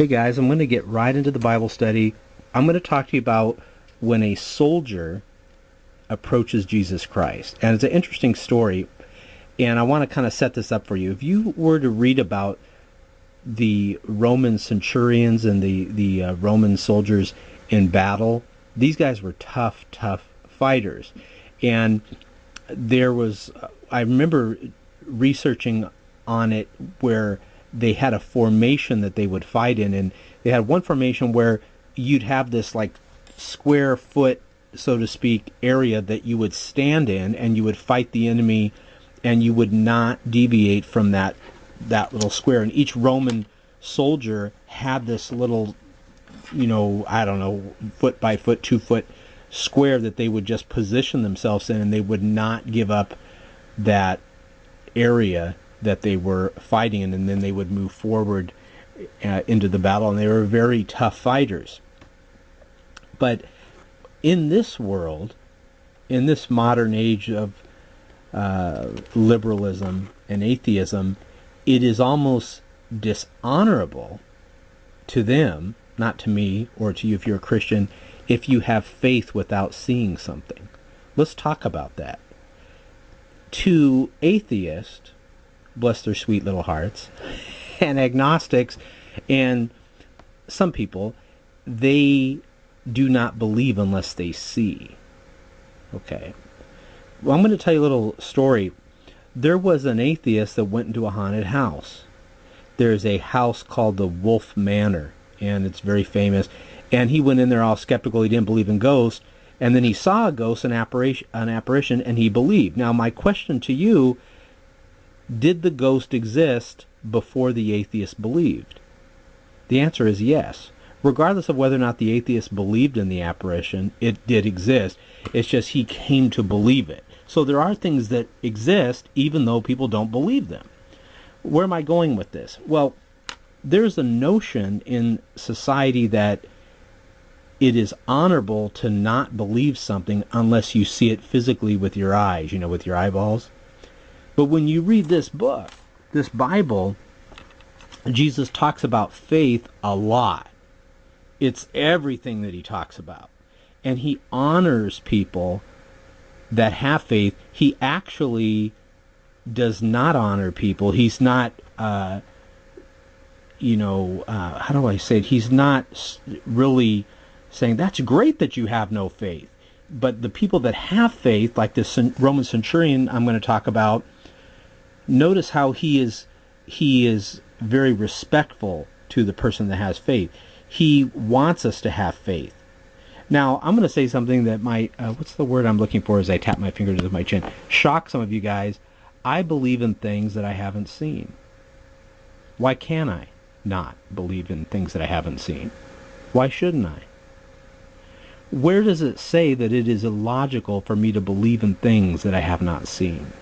Hey guys, I'm going to get right into the Bible study. I'm going to talk to you about when a soldier approaches Jesus Christ. And it's an interesting story, and I want to kind of set this up for you. If you were to read about the Roman centurions and the Roman soldiers in battle, these guys were tough fighters. And there was, I remember researching on it where they had a formation that they would fight in, and they had one formation where you'd have this like square foot, so to speak, area that you would stand in, and you would fight the enemy, and you would not deviate from that little square. And each Roman soldier had this little, I don't know, foot by foot, 2 foot square that they would just position themselves in, and they would not give up that area that they were fighting in, and then they would move forward into the battle, and they were very tough fighters. But in this world, in this modern age of liberalism and atheism, it is almost dishonorable to them, not to me or to you if you're a Christian, if you have faith without seeing something. Let's talk about that. To atheists, bless their sweet little hearts, and agnostics, and some people, they do not believe unless they see. Okay. Well, I'm going to tell you a little story. There was an atheist that went into a haunted house. There's a house called the Wolf Manor, and it's very famous. And he went in there all skeptical. He didn't believe in ghosts. And then he saw a ghost, an apparition, and he believed. Now, my question to you, did the ghost exist before the atheist believed? The answer is yes. Regardless of whether or not the atheist believed in the apparition, it did exist. It's just he came to believe it. So there are things that exist even though people don't believe them. Where am I going with this? Well, there's a notion in society that it is honorable to not believe something unless you see it physically with your eyes, with your eyeballs. But when you read this book, this Bible, Jesus talks about faith a lot. It's everything that he talks about. And he honors people that have faith. He actually does not honor people. He's not, how do I say it? He's not really saying, that's great that you have no faith. But the people that have faith, like this Roman centurion I'm going to talk about, notice how he is very respectful to the person that has faith. He wants us to have faith. Now, I'm going to say something that might, what's the word I'm looking for as I tap my fingers with my chin? Shock some of you guys. I believe in things that I haven't seen. Why can't I not believe in things that I haven't seen? Why shouldn't I? Where does it say that it is illogical for me to believe in things that I have not seen?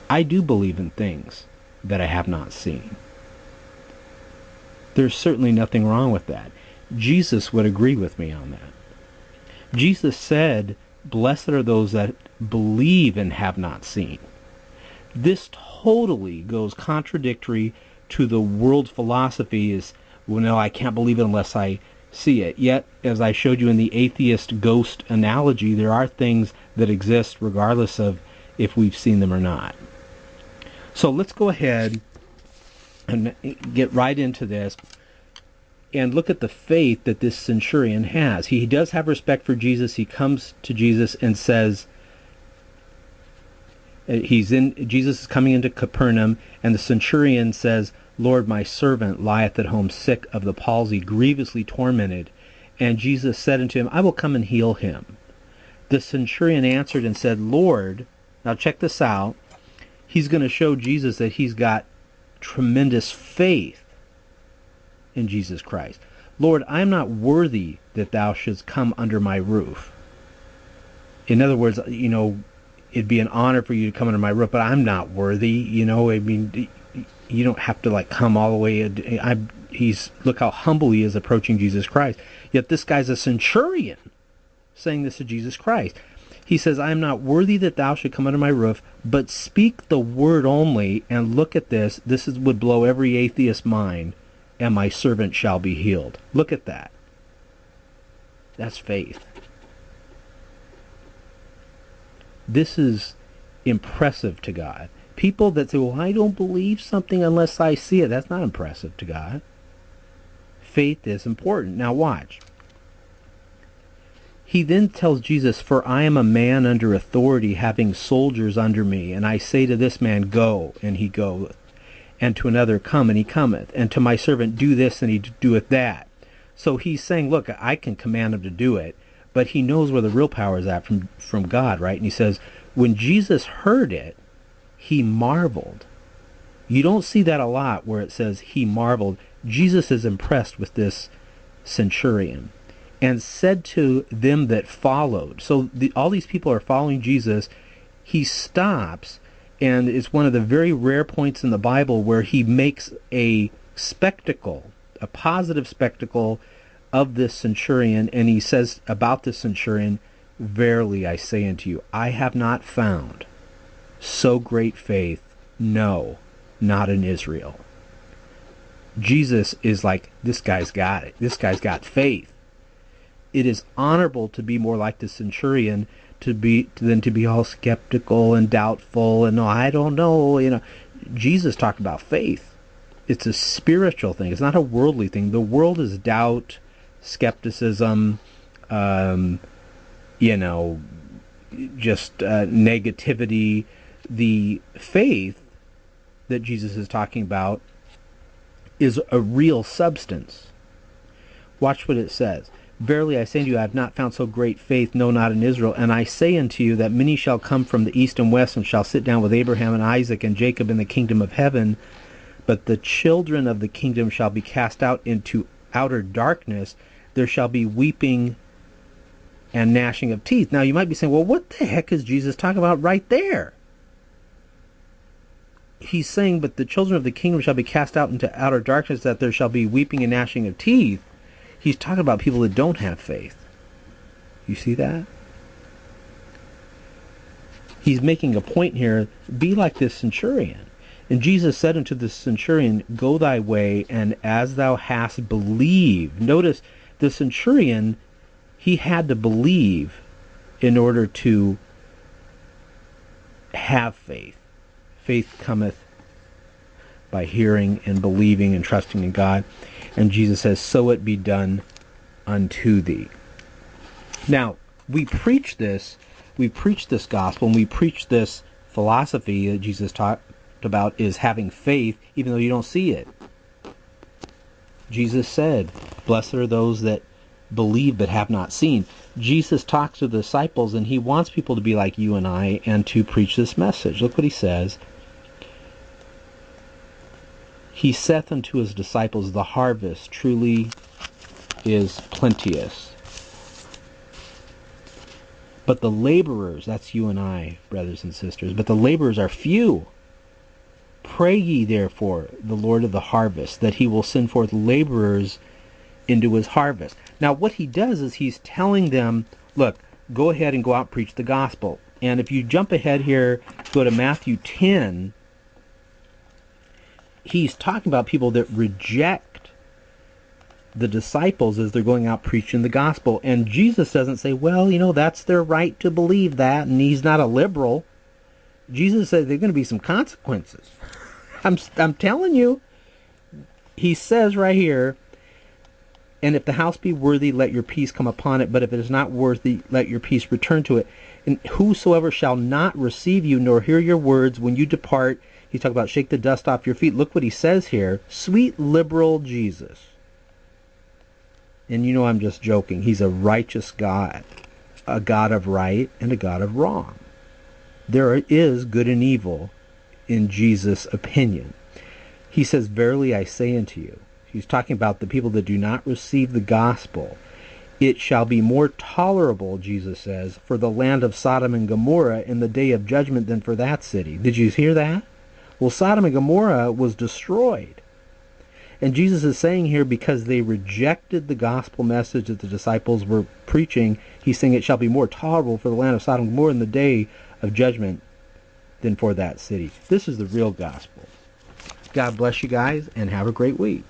I do believe in things that I have not seen. There's certainly nothing wrong with that. Jesus would agree with me on that. Jesus said, blessed are those that believe and have not seen. This totally goes contradictory to the world philosophy is, well, no, I can't believe it unless I see it. Yet, as I showed you in the atheist ghost analogy, there are things that exist regardless of if we've seen them or not. So let's go ahead and get right into this and look at the faith that this centurion has. He does have respect for Jesus. He comes to Jesus and says, Jesus is coming into Capernaum, and the centurion says, Lord, my servant lieth at home sick of the palsy, grievously tormented. And Jesus said unto him, I will come and heal him. The centurion answered and said, Lord, now check this out. He's going to show Jesus that he's got tremendous faith in Jesus Christ. Lord, I am not worthy that thou shouldst come under my roof. In other words, it'd be an honor for you to come under my roof, but I'm not worthy. You don't have to come all the way. Look how humble he is approaching Jesus Christ. Yet this guy's a centurion saying this to Jesus Christ. He says, I am not worthy that thou should come under my roof, but speak the word only, and look at this. Would blow every atheist mind, and my servant shall be healed. Look at that. That's faith. This is impressive to God. People that say, well, I don't believe something unless I see it. That's not impressive to God. Faith is important. Now watch. He then tells Jesus, for I am a man under authority, having soldiers under me, and I say to this man, go, and he goeth, and to another, come, and he cometh, and to my servant, do this, and he doeth that. So he's saying, look, I can command him to do it, but he knows where the real power is at from God, right? And he says, when Jesus heard it, he marveled. You don't see that a lot where it says he marveled. Jesus is impressed with this centurion, and said to them that followed. So all these people are following Jesus. He stops, and it's one of the very rare points in the Bible where he makes a spectacle, a positive spectacle of this centurion, and he says about this centurion, verily I say unto you, I have not found so great faith, no, not in Israel. Jesus is like, this guy's got it. This guy's got faith. It is honorable to be more like the centurion than to be all skeptical and doubtful and, no, I don't know. Jesus talked about faith. It's a spiritual thing. It's not a worldly thing. The world is doubt, skepticism, just negativity. The faith that Jesus is talking about is a real substance. Watch what it says. Verily I say unto you, I have not found so great faith, no, not in Israel. And I say unto you that many shall come from the east and west, and shall sit down with Abraham and Isaac and Jacob in the kingdom of heaven. But the children of the kingdom shall be cast out into outer darkness. There shall be weeping and gnashing of teeth. Now you might be saying, well, what the heck is Jesus talking about right there? He's saying, but the children of the kingdom shall be cast out into outer darkness, that there shall be weeping and gnashing of teeth. He's talking about people that don't have faith. You see that? He's making a point here. Be like this centurion. And Jesus said unto the centurion, go thy way, and as thou hast believed. Notice, the centurion, he had to believe in order to have faith. Faith cometh by hearing and believing and trusting in God. And Jesus says, so it be done unto thee. Now, we preach this gospel, and we preach this philosophy that Jesus talked about is having faith, even though you don't see it. Jesus said, blessed are those that believe but have not seen. Jesus talks to the disciples, and he wants people to be like you and I and to preach this message. Look what he says. He saith unto his disciples, the harvest truly is plenteous, but the laborers, that's you and I, brothers and sisters, but the laborers are few. Pray ye therefore the Lord of the harvest, that he will send forth laborers into his harvest. Now what he does is he's telling them, look, go ahead and go out and preach the gospel. And if you jump ahead here, go to Matthew 10, he's talking about people that reject the disciples as they're going out preaching the gospel. And Jesus doesn't say, well, that's their right to believe that, and he's not a liberal. Jesus said there are going to be some consequences. I'm telling you. He says right here, and if the house be worthy, let your peace come upon it, but if it is not worthy, let your peace return to it. And whosoever shall not receive you, nor hear your words, when you depart, he's talking about shake the dust off your feet. Look what he says here. Sweet liberal Jesus. And I'm just joking. He's a righteous God. A God of right and a God of wrong. There is good and evil in Jesus' opinion. He says, verily I say unto you. He's talking about the people that do not receive the gospel. It shall be more tolerable, Jesus says, for the land of Sodom and Gomorrah in the day of judgment than for that city. Did you hear that? Well, Sodom and Gomorrah was destroyed. And Jesus is saying here, because they rejected the gospel message that the disciples were preaching, he's saying it shall be more tolerable for the land of Sodom and Gomorrah in the day of judgment than for that city. This is the real gospel. God bless you guys, and have a great week.